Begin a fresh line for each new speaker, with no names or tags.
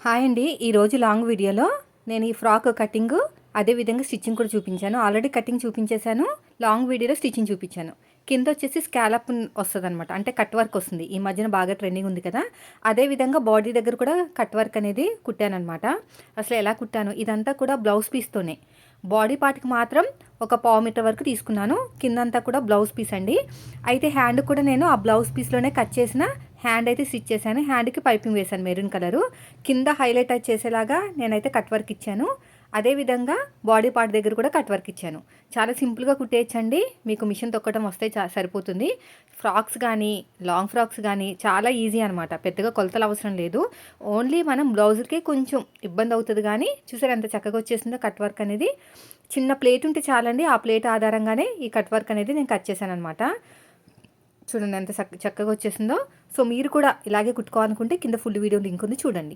Hi అండి. ఈరోజు long వీడియోలో నేను ఈ ఫ్రాక్ కటింగ్ అదేవిధంగా స్టిచ్చింగ్ కూడా చూపించాను. ఆల్రెడీ కటింగ్ చూపించేశాను. లాంగ్ వీడియోలో స్టిచ్చింగ్ చూపించాను. కింద వచ్చేసి స్కాలప్ వస్తుందన్నమాట. అంటే కట్ వర్క్ వస్తుంది. ఈ మధ్యన బాగా ట్రెండింగ్ ఉంది కదా! అదేవిధంగా బాడీ దగ్గర కూడా కట్ వర్క్ అనేది కుట్టానన్నమాట. అసలు ఎలా కుట్టాను ఇదంతా కూడా బ్లౌజ్ పీస్తోనే. బాడీ పార్ట్కి మాత్రం ఒక పావు మీటర్ వరకు తీసుకున్నాను. కిందంతా కూడా బ్లౌజ్ పీస్ అండి. అయితే హ్యాండ్ కూడా నేను ఆ బ్లౌజ్ పీస్లోనే కట్ చేసిన హ్యాండ్ అయితే స్టిచ్ చేశాను. హ్యాండ్కి పైపింగ్ వేశాను మెరూన్ కలరు. కింద హైలైట్ చేసేలాగా నేనైతే కట్ వర్క్ ఇచ్చాను. అదేవిధంగా బాడీ పార్ట్ దగ్గర కూడా కట్ వర్క్ ఇచ్చాను. చాలా సింపుల్గా కుట్టేయచ్చండి. మీకు మిషన్ తొక్కడం వస్తే సరిపోతుంది. ఫ్రాక్స్ కానీ లాంగ్ ఫ్రాక్స్ కానీ చాలా ఈజీ అనమాట. పెద్దగా కొలతలు అవసరం లేదు. ఓన్లీ మనం బ్లౌజ్కే కొంచెం ఇబ్బంది అవుతుంది కానీ చూసారు ఎంత చక్కగా వచ్చేసిందో కట్ వర్క్ అనేది. చిన్న ప్లేట్ ఉంటే చాలండి. ఆ ప్లేట్ ఆధారంగానే ఈ కట్ వర్క్ అనేది నేను కట్ చేశాను అనమాట. చూడండి ఎంత చక్కగా వచ్చేసిందో. సో మీరు కూడా ఇలాగే కుట్టుకోవాలనుకుంటే కింద ఫుల్ వీడియో లింక్ ఉంది చూడండి.